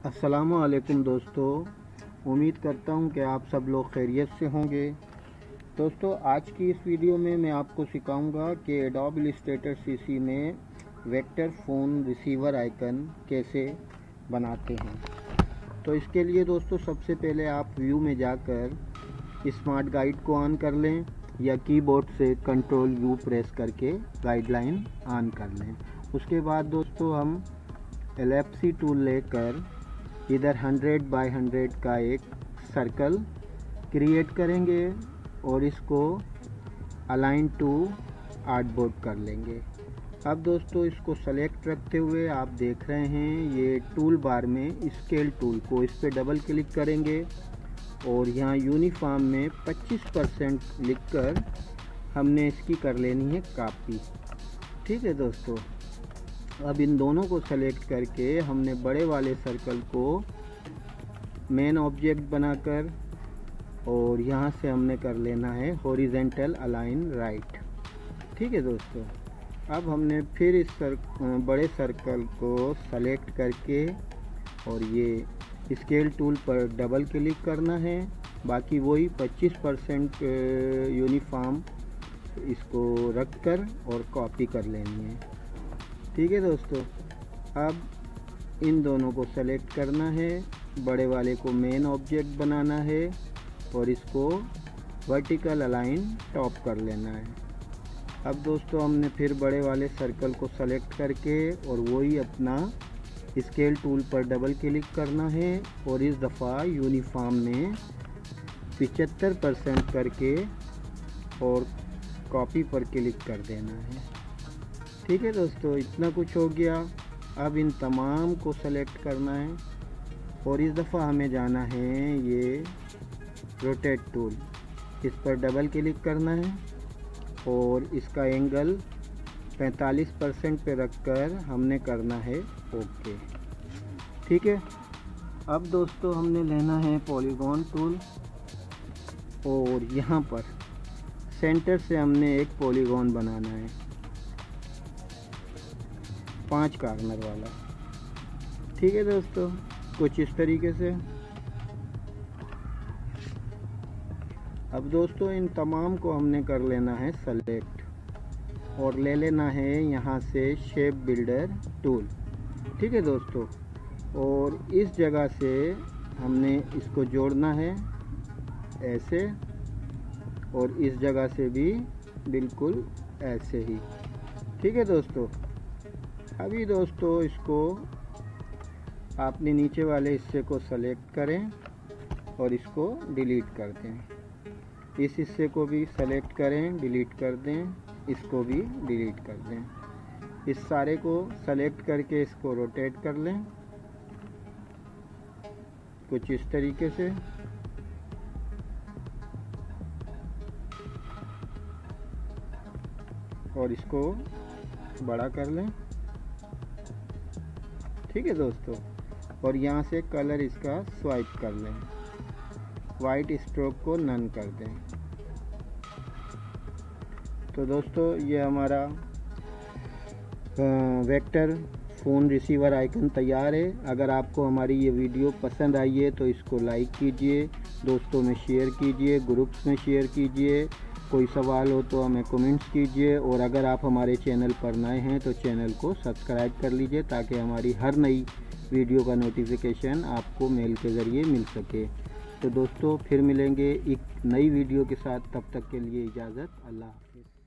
अस्सलामु अलैकुम दोस्तों, उम्मीद करता हूँ कि आप सब लोग खैरियत से होंगे। दोस्तों, आज की इस वीडियो में मैं आपको सिखाऊंगा कि एडोब इलस्ट्रेटर सीसी में वेक्टर फ़ोन रिसीवर आइकन कैसे बनाते हैं। तो इसके लिए दोस्तों सबसे पहले आप व्यू में जाकर स्मार्ट गाइड को ऑन कर लें या कीबोर्ड से कंट्रोल यू प्रेस करके गाइडलाइन ऑन कर लें। उसके बाद दोस्तों हम एलिप्सी टूल लेकर इधर 100 बाय 100 का एक सर्कल क्रिएट करेंगे और इसको अलाइन टू आर्टबोर्ड कर लेंगे। अब दोस्तों इसको सेलेक्ट रखते हुए आप देख रहे हैं ये टूल बार में स्केल टूल को इस पर डबल क्लिक करेंगे और यहाँ यूनिफॉर्म में 25% लिखकर हमने इसकी कर लेनी है कॉपी। ठीक है दोस्तों, अब इन दोनों को सेलेक्ट करके हमने बड़े वाले सर्कल को मेन ऑब्जेक्ट बनाकर और यहाँ से हमने कर लेना है हॉरिजेंटल अलाइन राइट। ठीक है दोस्तों, अब हमने फिर इस बड़े सर्कल को सेलेक्ट करके और ये स्केल टूल पर डबल क्लिक करना है। बाकी वही 25% यूनिफॉर्म इसको रखकर और कॉपी कर लेनी है। ठीक है दोस्तों, अब इन दोनों को सेलेक्ट करना है, बड़े वाले को मेन ऑब्जेक्ट बनाना है और इसको वर्टिकल अलाइन टॉप कर लेना है। अब दोस्तों हमने फिर बड़े वाले सर्कल को सेलेक्ट करके और वही अपना स्केल टूल पर डबल क्लिक करना है और इस दफ़ा यूनिफॉर्म में 75% करके और कॉपी पर क्लिक कर देना है। ठीक है दोस्तों, इतना कुछ हो गया। अब इन तमाम को सेलेक्ट करना है और इस दफ़ा हमें जाना है ये रोटेट टूल, इस पर डबल क्लिक करना है और इसका एंगल 45% पे रखकर हमने करना है ओके। ठीक है, अब दोस्तों हमने लेना है पॉलीगॉन टूल और यहाँ पर सेंटर से हमने एक पॉलीगॉन बनाना है 5 कॉर्नर वाला। ठीक है दोस्तों, कुछ इस तरीके से। अब दोस्तों इन तमाम को हमने कर लेना है सेलेक्ट और ले लेना है यहाँ से शेप बिल्डर टूल। ठीक है दोस्तों, और इस जगह से हमने इसको जोड़ना है ऐसे और इस जगह से भी बिल्कुल ऐसे ही। ठीक है दोस्तों, अभी दोस्तों इसको आपने नीचे वाले हिस्से को सेलेक्ट करें और इसको डिलीट कर दें। इस हिस्से को भी सेलेक्ट करें, डिलीट कर दें, इसको भी डिलीट कर दें। इस सारे को सेलेक्ट करके इसको रोटेट कर लें कुछ इस तरीके से। और इसको बड़ा कर लें। ठीक है दोस्तों, और यहाँ से कलर इसका स्वाइप कर लें, वाइट स्ट्रोक को नन कर दें। तो दोस्तों ये हमारा वेक्टर फ़ोन रिसीवर आइकन तैयार है। अगर आपको हमारी ये वीडियो पसंद आई है तो इसको लाइक कीजिए, दोस्तों में शेयर कीजिए, ग्रुप्स में शेयर कीजिए। कोई सवाल हो तो हमें कमेंट्स कीजिए और अगर आप हमारे चैनल पर नए हैं तो चैनल को सब्सक्राइब कर लीजिए ताकि हमारी हर नई वीडियो का नोटिफिकेशन आपको मेल के ज़रिए मिल सके। तो दोस्तों फिर मिलेंगे एक नई वीडियो के साथ, तब तक के लिए इजाज़त, अल्लाह हाफ़िज़।